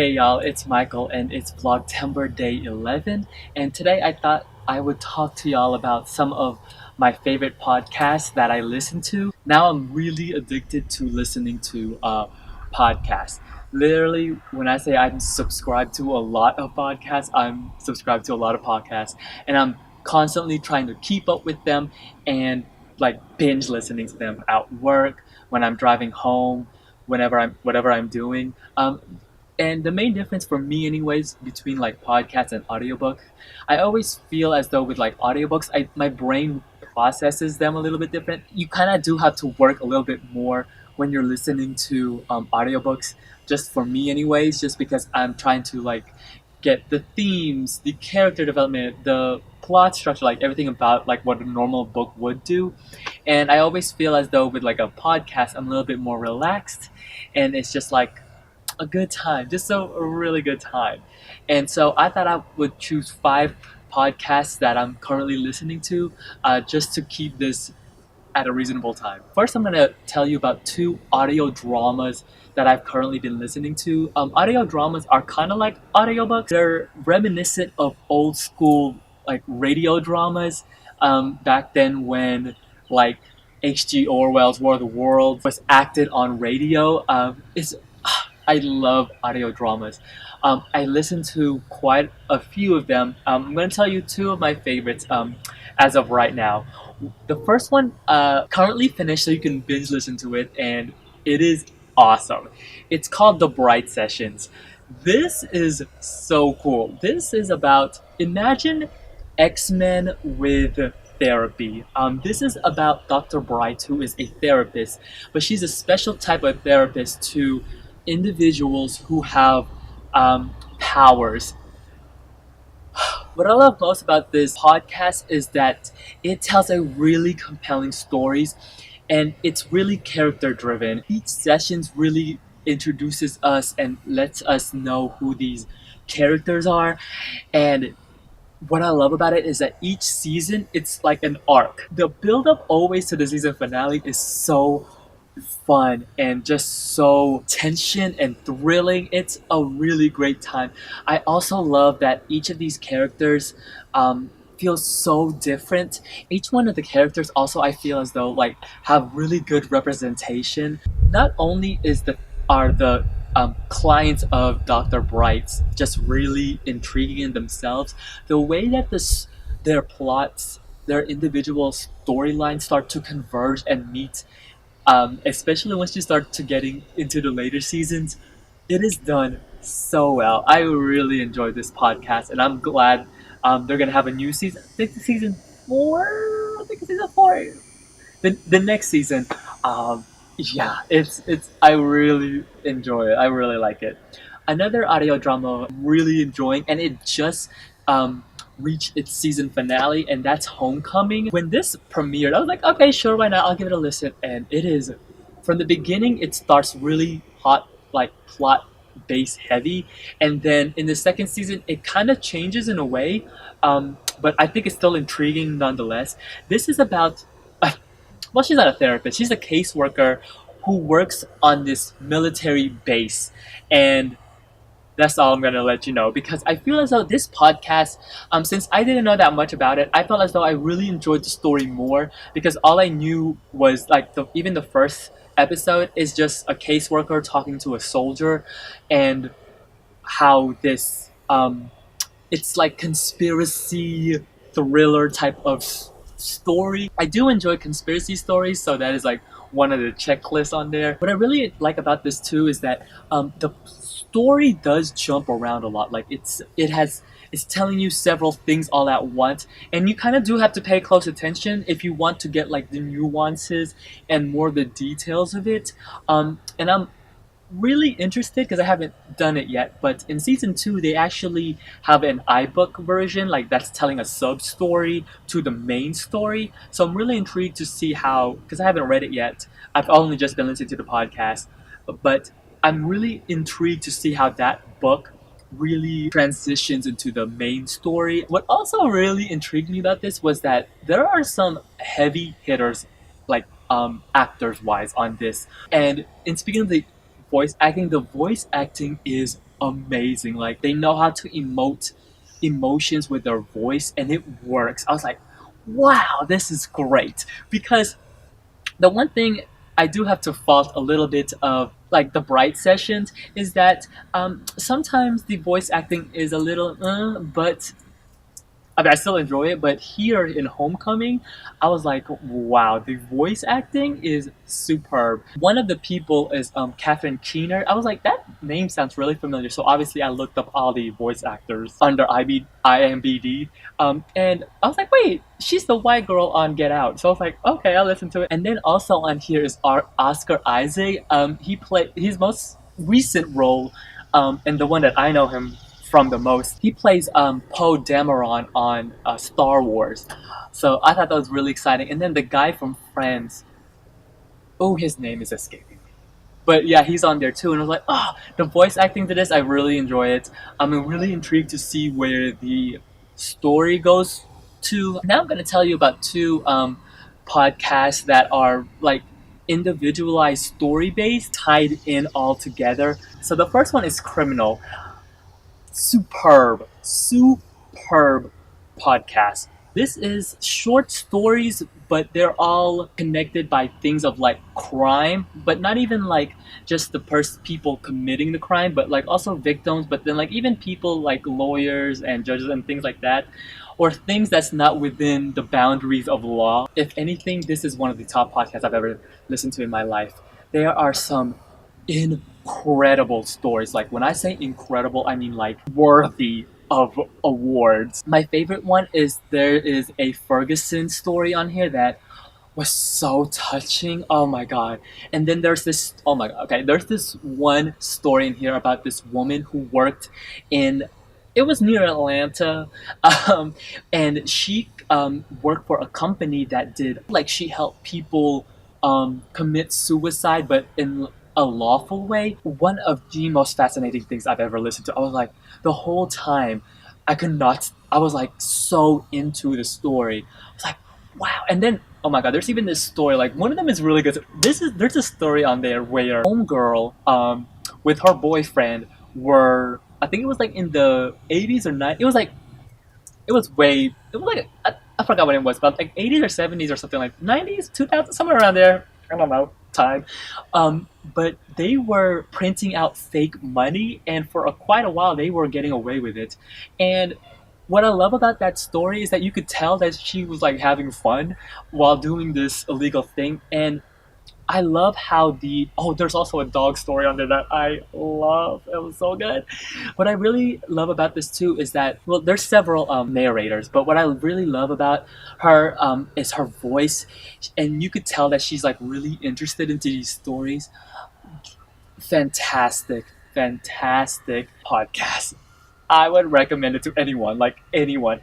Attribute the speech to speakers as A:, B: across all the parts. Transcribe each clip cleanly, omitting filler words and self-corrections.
A: Hey y'all, it's Michael and it's Vlogtember day 11, and today I thought I would talk to y'all about some of my favorite podcasts that I listen to. Now I'm really addicted to listening to podcasts. Literally, when I say I'm subscribed to a lot of podcasts, I'm subscribed to a lot of podcasts, and I'm constantly trying to keep up with them and like binge listening to them at work, when I'm driving home, whenever I'm whatever I'm doing. And the main difference for me anyways between like podcasts and audiobook, I always feel as though with like audiobooks, my brain processes them a little bit different. You kind of do have to work a little bit more when you're listening to audiobooks, just for me anyways, just because I'm trying to like get the themes, the character development, the plot structure, like everything about like what a normal book would do. And I always feel as though with like a podcast, I'm a little bit more relaxed, and it's just like a good time, just a really good time. And so I thought I would choose five podcasts that I'm currently listening to, just to keep this at a reasonable time. First, I'm going to tell you about two audio dramas that I've currently been listening to. Audio dramas are kind of like audiobooks. They're reminiscent of old school like radio dramas, back then when like H.G. Orwell's War of the Worlds was acted on radio. It's I love audio dramas. I listen to quite a few of them. I'm going to tell you two of my favorites as of right now. The first one currently finished, so you can binge listen to it, and it is awesome. It's called The Bright Sessions. This is so cool. This is about, imagine X-Men with therapy. This is about Dr. Bright, who is a therapist, but she's a special type of therapist to individuals who have powers. What I love most about this podcast is that it tells a really compelling stories, and it's really character driven. Each sessions really introduces us and lets us know who these characters are. And what I love about it is that each season it's like an arc. The build up always to the season finale is so fun and just so tension and thrilling. It's a really great time. I also love that each of these characters feels so different. Each one of the characters also I feel as though like have really good representation. Not only is the are the clients of Dr. Bright's just really intriguing in themselves, the way that their plots, their individual storylines start to converge and meet, especially once you start to getting into the later seasons, it is done so well. I really enjoyed this podcast, and I'm glad they're gonna have a new season. I think it's season four. I think it's season four. The next season. Yeah, it's. I really enjoy it. I really like it. Another audio drama I'm really enjoying, and it just reached its season finale, and that's Homecoming. When this premiered, I was like, okay, sure, why not? I'll give it a listen. And it is, from the beginning, it starts really hot, like plot base heavy, and then in the second season, it kind of changes in a way, but I think it's still intriguing nonetheless. This is about, well, she's not a therapist. She's a caseworker who works on this military base, and that's all I'm gonna let you know, because I feel as though this podcast, since I didn't know that much about it, I felt as though I really enjoyed the story more because all I knew was like even the first episode is just a caseworker talking to a soldier, and how this it's like conspiracy thriller type of story. I do enjoy conspiracy stories, so that is like one of the checklists on there. What I really like about this too is that the story does jump around a lot. Like it's telling you several things all at once, and you kind of do have to pay close attention if you want to get like the nuances and more the details of it. And I'm really interested because I haven't done it yet, but in season two they actually have an iBook version, like that's telling a sub story to the main story. So I'm really intrigued to see how, because I haven't read it yet. I've only just been listening to the podcast, but I'm really intrigued to see how that book really transitions into the main story. What also really intrigued me about this was that there are some heavy hitters, like actors wise on this. And in speaking of the voice acting is amazing. Like they know how to emote emotions with their voice and it works. I was like, wow, this is great. Because the one thing I do have to fault a little bit of like the Bright sessions is that sometimes the voice acting is a little, but I mean, I still enjoy it, but here in Homecoming, I was like, wow, the voice acting is superb. One of the people is Catherine Keener. I was like, that name sounds really familiar. So obviously, I looked up all the voice actors under IMBD, and I was like, wait, she's the white girl on Get Out. So I was like, okay, I'll listen to it. And then also on here is Oscar Isaac. He played his most recent role, and the one that I know him from the most. He plays Poe Dameron on Star Wars, so I thought that was really exciting. And then the guy from Friends, oh, his name is escaping me, but yeah, he's on there too. And I was like, oh, the voice acting to this, I really enjoy it. I'm really intrigued to see where the story goes to. Now I'm going to tell you about two podcasts that are like individualized story based, tied in all together. So the first one is Criminal. Superb podcast. This is short stories, but they're all connected by things of like crime, but not even like just the people committing the crime, but like also victims, but then like even people like lawyers and judges and things like that, or things that's not within the boundaries of law. If anything, this is one of the top podcasts I've ever listened to in my life. There are some incredible stories. Like when I say incredible, I mean like worthy of awards. My favorite one is there is a Ferguson story on here that was so touching. Oh my god. And then there's this, oh my god, okay, there's this one story in here about this woman who worked in, it was near Atlanta, um, and she worked for a company that did like she helped people commit suicide, but in a lawful way. One of the most fascinating things I've ever listened to. I was like, the whole time, I could not. I was like so into the story. I was like, wow. And then, oh my god, there's even this story. Like one of them is really good. There's a story on there where homegirl, with her boyfriend were. I think it was like in the 80s or 90s. It was like it was like I forgot what it was, but like 80s or 70s or something, like 90s, 2000, somewhere around there. I don't know time. But they were printing out fake money, and for quite a while they were getting away with it. And what I love about that story is that you could tell that she was like having fun while doing this illegal thing. And I love how there's also a dog story on there that I love. It was so good. What I really love about this too is that, well, there's several narrators, but what I really love about her is her voice, and you could tell that she's like really interested into these stories. Fantastic podcast. I would recommend it to anyone, like anyone,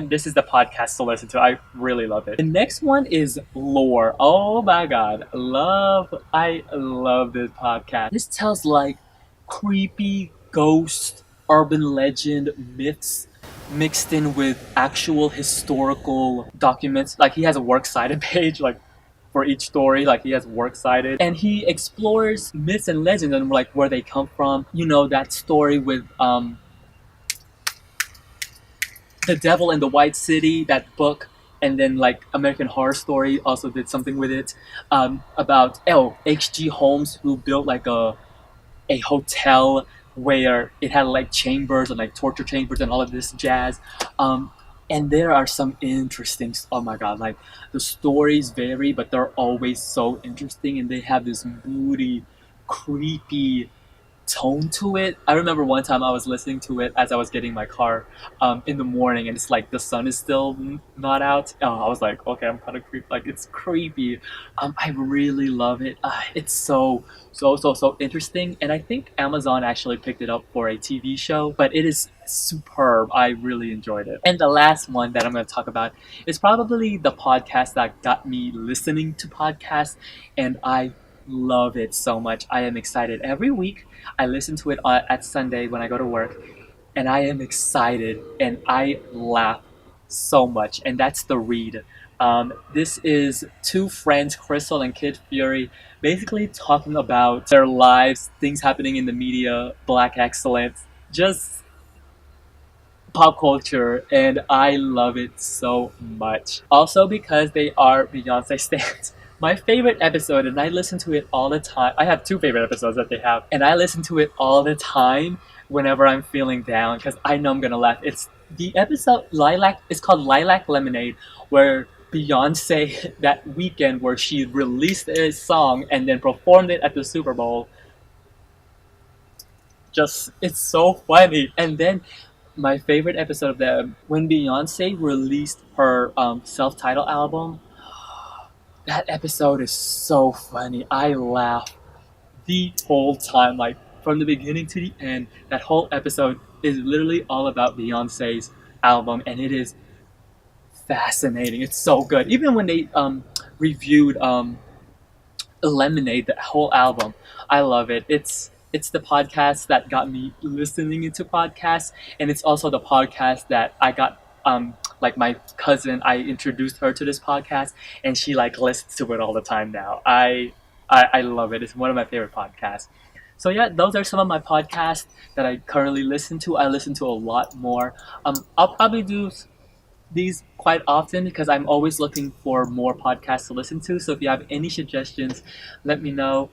A: this is the podcast to listen to. I really love it. The next one is Lore. Oh my god. I love this podcast. This tells like creepy ghost, urban legend, myths mixed in with actual historical documents. Like he has a works cited page, like for each story, like he has works cited, and he explores myths and legends and like where they come from. You know that story with The Devil in the White City, that book, and then like American Horror Story also did something with it, about H.G. Holmes, who built like a hotel where it had like chambers and like torture chambers and all of this jazz. And there are some interesting, oh my god, like the stories vary, but they're always so interesting, and they have this moody, creepy tone to it. I remember one time I was listening to it as I was getting my car in the morning, and it's like the sun is still not out. I was like, okay, I'm kind of creepy. Like it's creepy. I really love it. It's so interesting, and I think Amazon actually picked it up for a TV show, but it is superb. I really enjoyed it. And the last one that I'm going to talk about is probably the podcast that got me listening to podcasts, and I love it so much. I am excited every week. I listen to it at Sunday when I go to work, and I am excited and I laugh so much. And that's The Read This is two friends, Crystal and Kid Fury, basically talking about their lives, things happening in the media, black excellence, just pop culture, and I love it so much. Also, because they are Beyonce stans. My favorite episode, and I listen to it all the time. I have two favorite episodes that they have, and I listen to it all the time whenever I'm feeling down because I know I'm gonna laugh. It's the episode Lilac. It's called Lilac Lemonade, where Beyonce that weekend where she released a song and then performed it at the Super Bowl. Just it's so funny, and then my favorite episode of them when Beyonce released her self-titled album. That episode is so funny. I laugh the whole time, like from the beginning to the end. That whole episode is literally all about Beyonce's album, and it is fascinating. It's so good. Even when they reviewed Lemonade, the whole album. I love it. It's the podcast that got me listening into podcasts, and it's also the podcast that I got like my cousin. I introduced her to this podcast, and she like listens to it all the time now. I love it. It's one of my favorite podcasts. So yeah, those are some of my podcasts that I currently listen to. I listen to a lot more. I'll probably do these quite often because I'm always looking for more podcasts to listen to. So if you have any suggestions, let me know.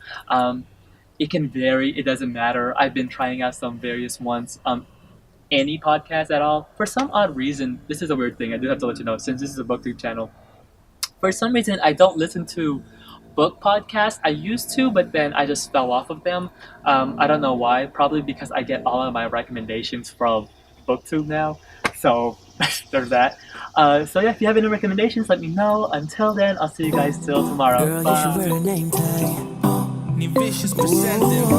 A: It can vary. It doesn't matter. I've been trying out some various ones. Any podcast at all. For some odd reason, this is a weird thing. I do have to let you know since this is a booktube channel. For some reason, I don't listen to book podcasts. I used to, but then I just fell off of them. I don't know why. Probably because I get all of my recommendations from booktube now. So there's that. So yeah, if you have any recommendations, let me know. Until then, I'll see you guys till tomorrow. Girl, bye. You should wear a name tag. Ni vicious presenting.